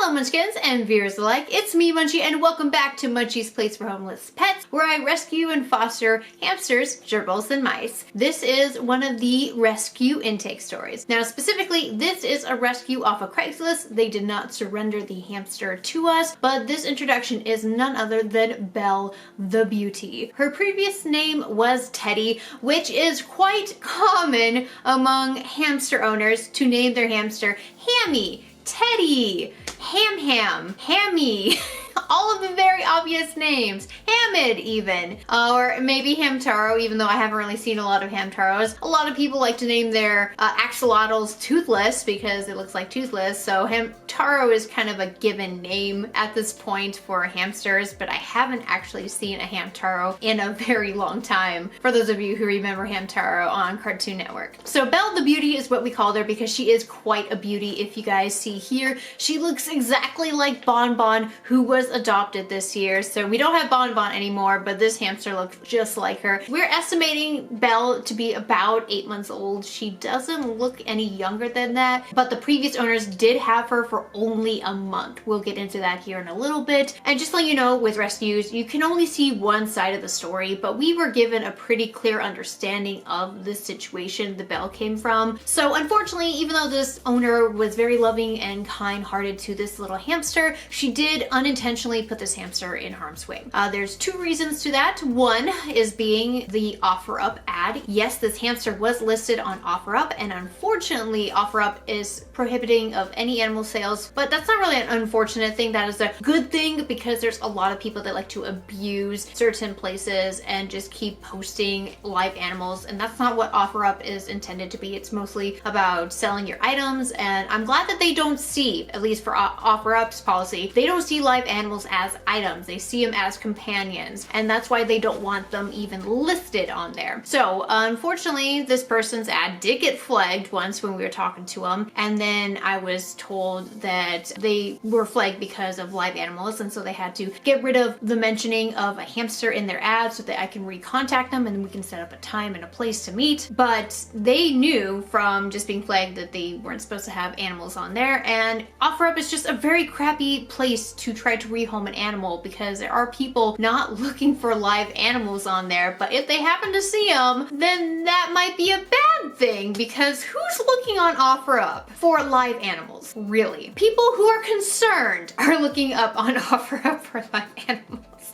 Hello Munchkins and viewers alike, it's me Munchie and welcome back to Munchie's Place for Homeless Pets, where I rescue and foster hamsters, gerbils, and mice. This is one of the rescue intake stories. Now specifically, this is a rescue off of Craigslist. They did not surrender the hamster to us, but this introduction is none other than Belle the Beauty. Her previous name was Teddy, which is quite common among hamster owners to name their hamster Hammy, Teddy, Hammy, all of the very obvious names. Hamid even, or maybe Hamtaro, even though I haven't really seen a lot of Hamtaros. A lot of people like to name their axolotls Toothless because it looks like Toothless, so Hamtaro is kind of a given name at this point for hamsters, but I haven't actually seen a Hamtaro in a very long time, for those of you who remember Hamtaro on Cartoon Network. So Belle the Beauty is what we called her because she is quite a beauty. If you guys see here, she looks exactly like Bon Bon, who was adopted this year. So we don't have Bon Bon anymore, but this hamster looks just like her. We're estimating Belle to be about 8 months old. She doesn't look any younger than that, but the previous owners did have her for only a month. We'll get into that here in a little bit. And just to let you know, with rescues, you can only see one side of the story, but we were given a pretty clear understanding of the situation the Belle came from. So unfortunately, even though this owner was very loving and kind-hearted to this little hamster, she did unintentionally put this hamster in harm's way. There's two reasons to that. One is being the OfferUp ad. Yes, this hamster was listed on OfferUp, and unfortunately OfferUp is prohibiting of any animal sales, but that's not really an unfortunate thing. That is a good thing because there's a lot of people that like to abuse certain places and just keep posting live animals, and that's not what OfferUp is intended to be. It's mostly about selling your items, and I'm glad that they don't see, at least for OfferUp's policy, they don't see live animals as items. They see them as companions, and that's why they don't want them even listed on there. So unfortunately, this person's ad did get flagged once when we were talking to them, and then I was told that they were flagged because of live animals, and so they had to get rid of the mentioning of a hamster in their ad so that I can recontact them and we can set up a time and a place to meet. But they knew from just being flagged that they weren't supposed to have animals on there, and OfferUp is just a very crappy place to try to rehome an animal because there are people not looking for live animals on there, but if they happen to see them, then that might be a bad thing because who's looking on OfferUp for live animals? Really? People who are concerned are looking up on OfferUp for live animals.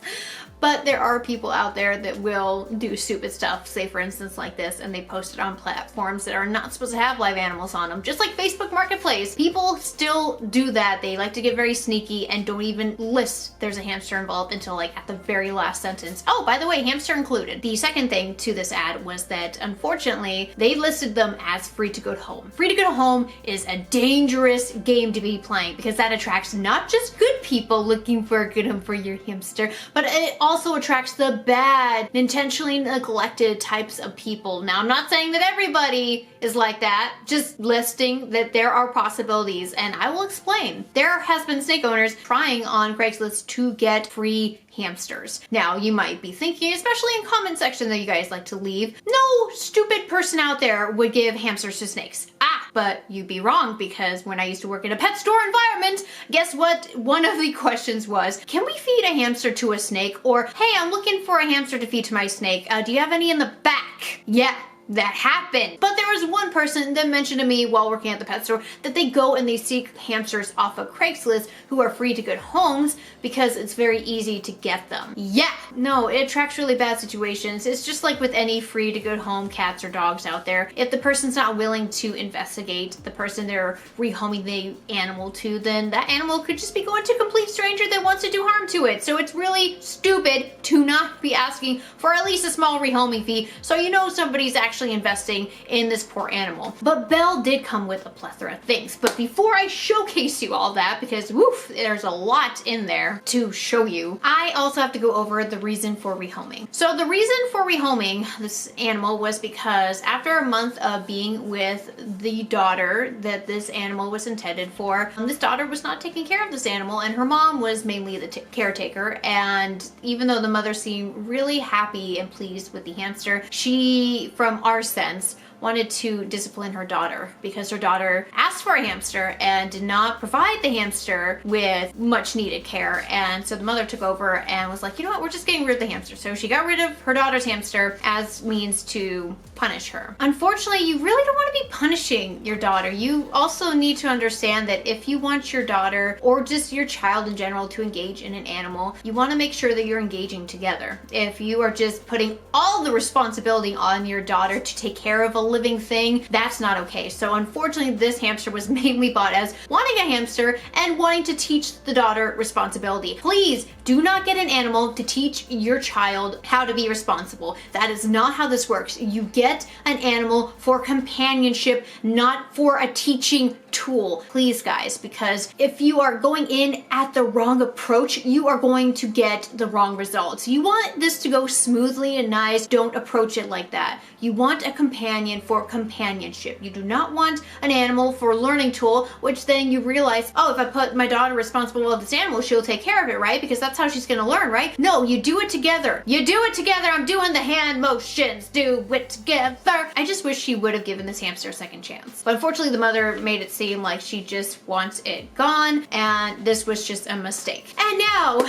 But there are people out there that will do stupid stuff, say for instance like this, and they post it on platforms that are not supposed to have live animals on them. Just like Facebook Marketplace, people still do that. They like to get very sneaky and don't even list there's a hamster involved until like at the very last sentence. Oh, by the way, hamster included. The second thing to this ad was that unfortunately, they listed them as free to go home. Free to go home is a dangerous game to be playing because that attracts not just good people looking for a good home for your hamster, but it also attracts the bad, intentionally neglected types of people. Now, I'm not saying that everybody is like that, just listing that there are possibilities, and I will explain. There has been snake owners trying on Craigslist to get free hamsters. Now, you might be thinking, especially in comment section that you guys like to leave, no stupid person out there would give hamsters to snakes. But you'd be wrong because when I used to work in a pet store environment, guess what? One of the questions was, can we feed a hamster to a snake? Or, hey, I'm looking for a hamster to feed to my snake. Do you have any in the back? Yeah. That happened. But there was one person that mentioned to me while working at the pet store that they go and they seek hamsters off of Craigslist who are free to good homes because it's very easy to get them. Yeah, no, it attracts really bad situations. It's just like with any free to good home cats or dogs out there. If the person's not willing to investigate the person they're rehoming the animal to, then that animal could just be going to a complete stranger that wants to do harm to it. So it's really stupid to not be asking for at least a small rehoming fee so you know somebody's actually investing in this poor animal. But Belle did come with a plethora of things. But before I showcase you all that, because woof, there's a lot in there to show you, I also have to go over the reason for rehoming. So the reason for rehoming this animal was because after a month of being with the daughter that this animal was intended for, this daughter was not taking care of this animal, and her mom was mainly the caretaker. And even though the mother seemed really happy and pleased with the hamster, she, from our sense, wanted to discipline her daughter because her daughter asked for a hamster and did not provide the hamster with much needed care. And so the mother took over and was like, you know what, we're just getting rid of the hamster. So she got rid of her daughter's hamster as means to punish her. Unfortunately, you really don't want to be punishing your daughter. You also need to understand that if you want your daughter or just your child in general to engage in an animal, you want to make sure that you're engaging together. If you are just putting all the responsibility on your daughter to take care of a living thing, that's not okay. So unfortunately, this hamster was mainly bought as wanting a hamster and wanting to teach the daughter responsibility. Please do not get an animal to teach your child how to be responsible. That is not how this works. You get an animal for companionship, not for a teaching tool. Please, guys, because if you are going in at the wrong approach, you are going to get the wrong results. You want this to go smoothly and nice. Don't approach it like that. You want a companion for companionship. You do not want an animal for a learning tool, which then you realize, oh, if I put my daughter responsible of this animal, she'll take care of it, right? Because that's how she's going to learn, right? No, you do it together. You do it together. I'm doing the hand motions. Do it together. I just wish she would have given this hamster a second chance. But unfortunately, the mother made it seem like she just wants it gone, and this was just a mistake. And now,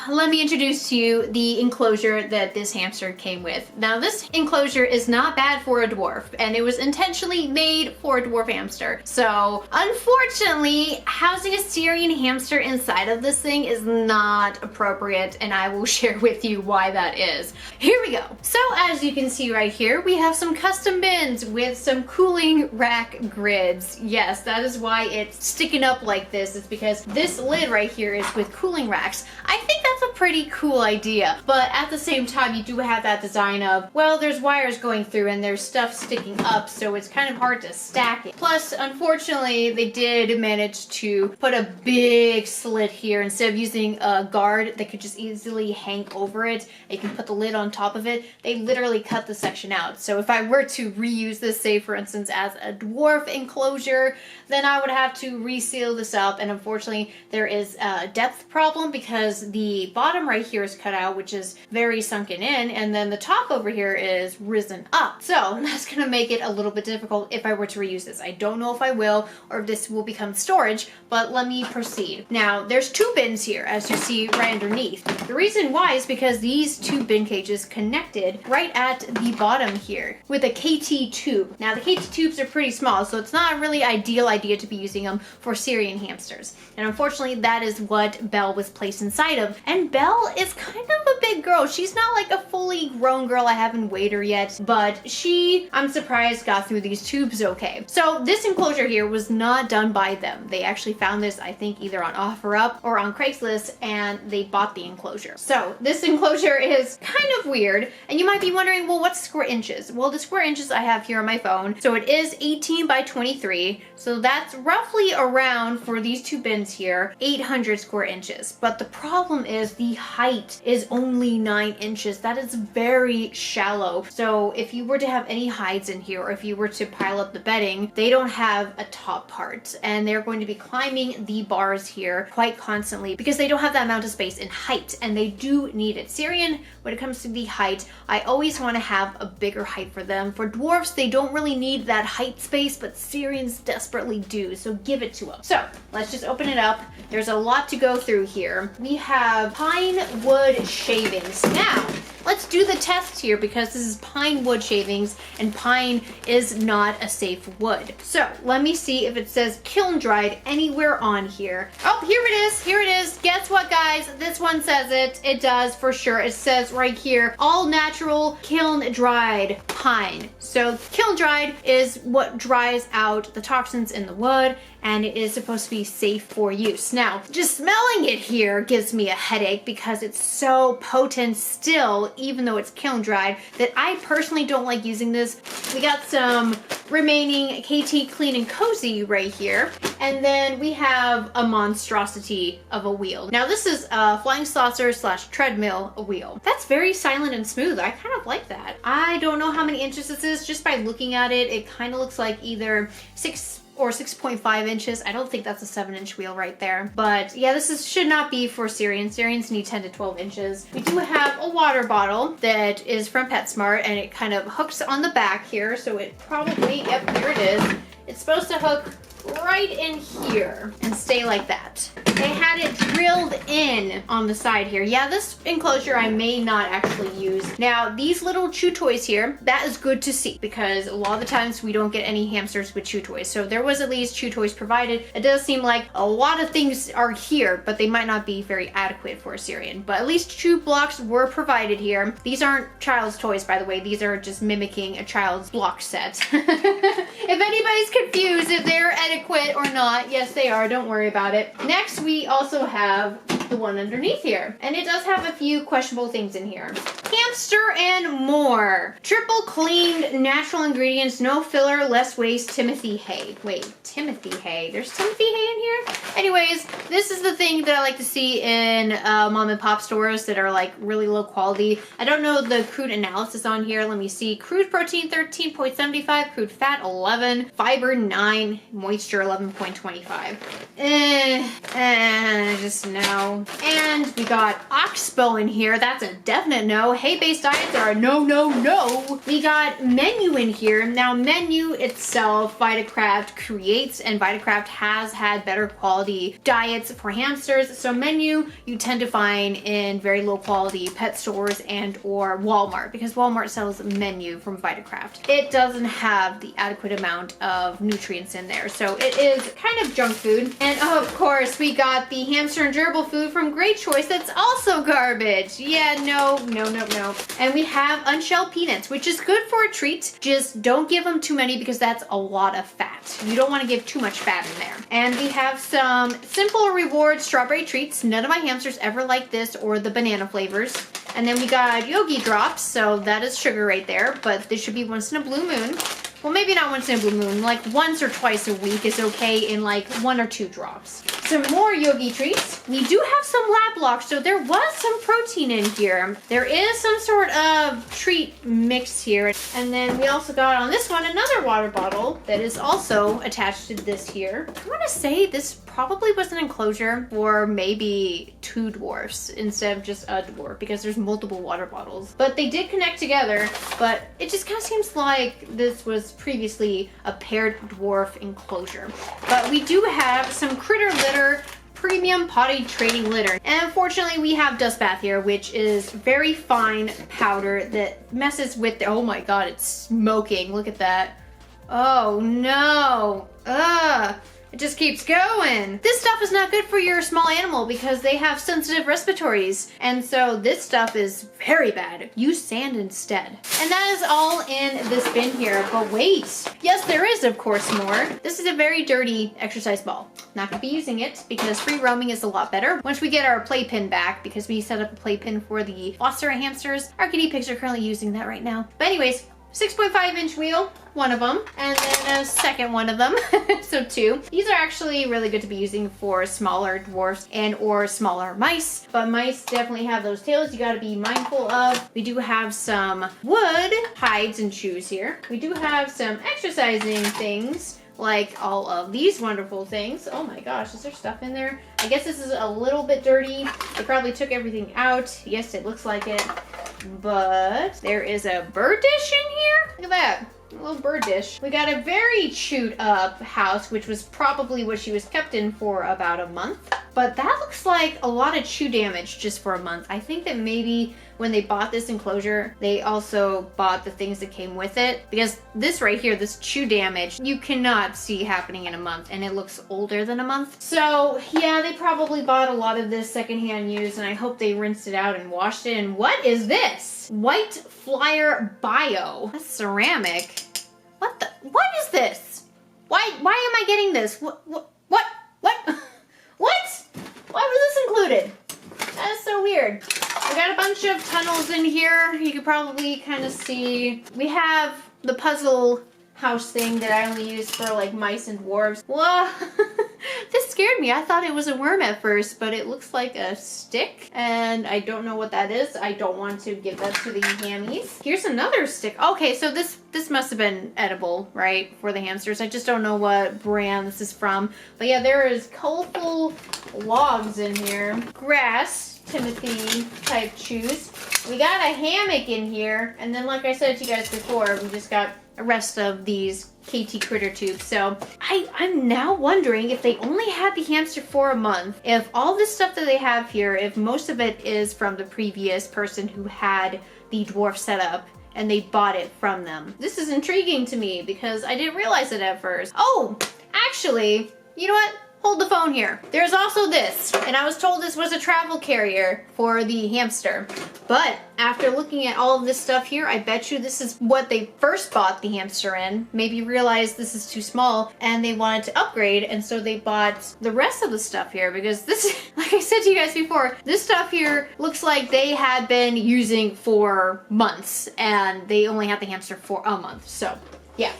let me introduce to you the enclosure that this hamster came with. Now, this enclosure is not bad for a dwarf, and it was intentionally made for a dwarf hamster. So, unfortunately, housing a Syrian hamster inside of this thing is not appropriate, and I will share with you why that is. Here we go. So, as you can see right here, we have some custom bins with some cooling rack grids. Yes, that is why it's sticking up like this. It's because this lid right here is with cooling racks. I think that's a pretty cool idea, but at the same time, you do have that design of, well, there's wires going through and there's stuff sticking up, so it's kind of hard to stack it. Plus, unfortunately, they did manage to put a big slit here. Instead of using a guard that could just easily hang over it, you can put the lid on top of it. They literally cut the section out. So if I were to reuse this, say for instance, as a dwarf enclosure, then I would have to reseal this up, and unfortunately there is a depth problem because the bottom right here is cut out, which is very sunken in, and then the top over here is risen up. So that's gonna make it a little bit difficult if I were to reuse this. I don't know if I will or if this will become storage, but let me proceed. Now, there's two bins here, as you see right underneath. The reason why is because these two bin cages connected right at the bottom here with a KT tube. Now, the KT tubes are pretty small, so it's not a really ideal idea to be using them for Syrian hamsters. And unfortunately, that is what Belle was placed inside of. And Belle is kind of a big girl. She's not like a fully grown girl. I haven't weighed her yet, but she, I'm surprised, got through these tubes okay. So this enclosure here was not done by them. They actually found this, I think, either on OfferUp or on Craigslist, and they bought the enclosure. So this enclosure is kind of weird, and you might be wondering, well, what's square inches? Well, the square inches I have here on my phone, so it is 18 by 23, so that's roughly around, for these two bins here, 800 square inches. But the problem is the height is only 9 inches. That is very shallow. So if you were to have any hides in here, or if you were to pile up the bedding, they don't have a top part, and they're going to be climbing the bars here quite constantly because they don't have that amount of space in height, and they do need it. Syrian, when it comes to the height, I always want to have a bigger height for them. For dwarfs, they don't really need that height space, but Syrians desperately do, so give it to them. So let's just open it up. There's a lot to go through here. We have pine wood shavings. Now, let's do the test here because this is pine wood shavings, and pine is not a safe wood. So let me see if it says kiln dried anywhere on here. Oh, here it is. Here it is. Guess what, guys? This one says it. It does for sure. It says right here, all natural kiln dried pine. So kiln dried is what dries out the toxins in the wood, and it is supposed to be safe for use. Now, just smelling it here gives me a headache because it's so potent still, even though it's kiln dried, that I personally don't like using this. We got some remaining KT Clean and Cozy right here, and then we have a monstrosity of a wheel. Now, this is a flying saucer / treadmill wheel. That's very silent and smooth. I kind of like that. I don't know how many inches this is. Just by looking at it, it kind of looks like either 6 or 6.5 inches. I don't think that's a 7-inch wheel right there. But yeah, should not be for Syrians. Syrians need 10 to 12 inches. We do have a water bottle that is from PetSmart, and it kind of hooks on the back here. So it probably, yep, here it is. It's supposed to hook right in here and stay like that. They had it drilled in on the side here. Yeah, this enclosure I may not actually use. Now, these little chew toys here, that is good to see because a lot of the times we don't get any hamsters with chew toys. So there was at least chew toys provided. It does seem like a lot of things are here, but they might not be very adequate for a Syrian. But at least chew blocks were provided here. These aren't child's toys, by the way. These are just mimicking a child's block set. If anybody's confused if they're adequate or not, yes, they are. Don't worry about it. Next, we also have the one underneath here. And it does have a few questionable things in here. Hamster and more. Triple cleaned, natural ingredients, no filler, less waste, Timothy hay. Wait, Timothy hay. There's Timothy hay in here? Anyways, this is the thing that I like to see in mom and pop stores that are like really low quality. I don't know the crude analysis on here. Let me see. Crude protein 13.75, crude fat 11, fiber 9, moisture 11.25. Just no. And we got oxbow in here. That's a definite no. Hay-based diets are a no, no, no. We got menu in here. Now, menu itself, Vitacraft creates, and Vitacraft has had better quality diets for hamsters. So menu you tend to find in very low quality pet stores and or Walmart, because Walmart sells menu from Vitacraft. It doesn't have the adequate amount of nutrients in there. So it is kind of junk food. And of course, we got the hamster and gerbil food from Great Choice that's also garbage. Yeah, no, no, no, no. And we have unshelled peanuts, which is good for a treat. Just don't give them too many because that's a lot of fat. You don't want to give too much fat in there. And we have some Simple Reward strawberry treats. None of my hamsters ever like this or the banana flavors. And then we got Yogi drops, so that is sugar right there, but this should be once in a blue moon. Well, maybe not once in a blue moon, like once or twice a week is okay in like 1 or 2 drops. Some more Yogi treats. We do have some lab blocks, so there was some protein in here. There is some sort of treat mix here. And then we also got on this one another water bottle that is also attached to this here. I want to say this probably was an enclosure for maybe 2 dwarfs instead of just a dwarf, because there's multiple water bottles. But they did connect together, but it just kind of seems like this was previously a paired dwarf enclosure. But we do have some critter litter, premium potty training litter. And unfortunately we have dust bath here, which is very fine powder that messes with the, oh my god, it's smoking. Look at that. Oh no. Ugh. It just keeps going. This stuff is not good for your small animal because they have sensitive respiratories. And so this stuff is very bad. Use sand instead. And that is all in this bin here. But wait, yes, there is of course more. This is a very dirty exercise ball. Not gonna be using it because free roaming is a lot better. Once we get our playpen back, because we set up a playpen for the foster hamsters, our guinea pigs are currently using that right now. But anyways, 6.5-inch wheel, one of them, and then a second one of them, so 2. These are actually really good to be using for smaller dwarfs and or smaller mice, but mice definitely have those tails you gotta be mindful of. We do have some wood hides and chews here. We do have some exercising things, like all of these wonderful things. Oh my gosh, is there stuff in there? I guess this is a little bit dirty. They probably took everything out. Yes, it looks like it. But there is a bird dish in here. Look at that. A little bird dish. We got a very chewed up house, which was probably what she was kept in for about a month. But that looks like a lot of chew damage just for a month. I think that maybe when they bought this enclosure, they also bought the things that came with it. Because this right here, this chew damage, you cannot see happening in a month, and it looks older than a month. So yeah, they probably bought a lot of this secondhand use, and I hope they rinsed it out and washed it. And what is this? White Flyer Bio. That's ceramic. What is this? Why am I getting this? What? What? Why was this included? That is so weird. We got a bunch of tunnels in here. You can probably kind of see. We have the puzzle house thing that I only use for like mice and dwarves. Whoa. This scared me. I thought it was a worm at first, but it looks like a stick, and I don't know what that is. I don't want to give that to the hammies. Here's another stick. Okay, so this must have been edible, right, for the hamsters. I just don't know what brand this is from. But yeah, there is colorful logs in here. Grass, Timothy type chews. We got a hammock in here, and then like I said to you guys before, we just got the rest of these KT critter tubes. So I'm now wondering if they only had the hamster for a month, if all this stuff that they have here, if most of it is from the previous person who had the dwarf set up and they bought it from them. This is intriguing to me because I didn't realize it at first. Oh, actually, you know what? Hold the phone here. There's also this, and I was told this was a travel carrier for the hamster. But after looking at all of this stuff here, I bet you this is what they first bought the hamster in. Maybe realized this is too small and they wanted to upgrade, and so they bought the rest of the stuff here because this, like I said to you guys before, this stuff here looks like they had been using for months and they only had the hamster for a month. So yeah,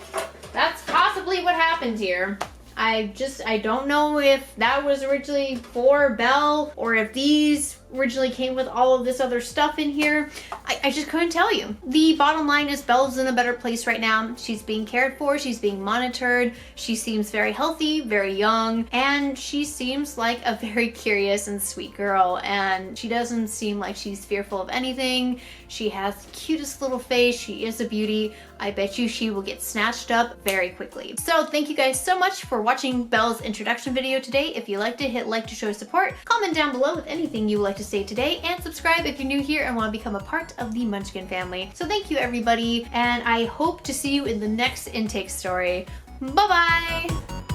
that's possibly what happened here. I don't know if that was originally for Belle or if these originally came with all of this other stuff in here. I just couldn't tell you. The bottom line is Belle's in a better place right now. She's being cared for, she's being monitored, she seems very healthy, very young, and she seems like a very curious and sweet girl, and she doesn't seem like she's fearful of anything. She has the cutest little face, she is a beauty. I bet you she will get snatched up very quickly. So thank you guys so much for watching Belle's introduction video today. If you liked it, hit like to show support, comment down below with anything you would like to say today, and subscribe if you're new here and want to become a part of the Munchkin family. So thank you everybody, and I hope to see you in the next intake story. Bye bye!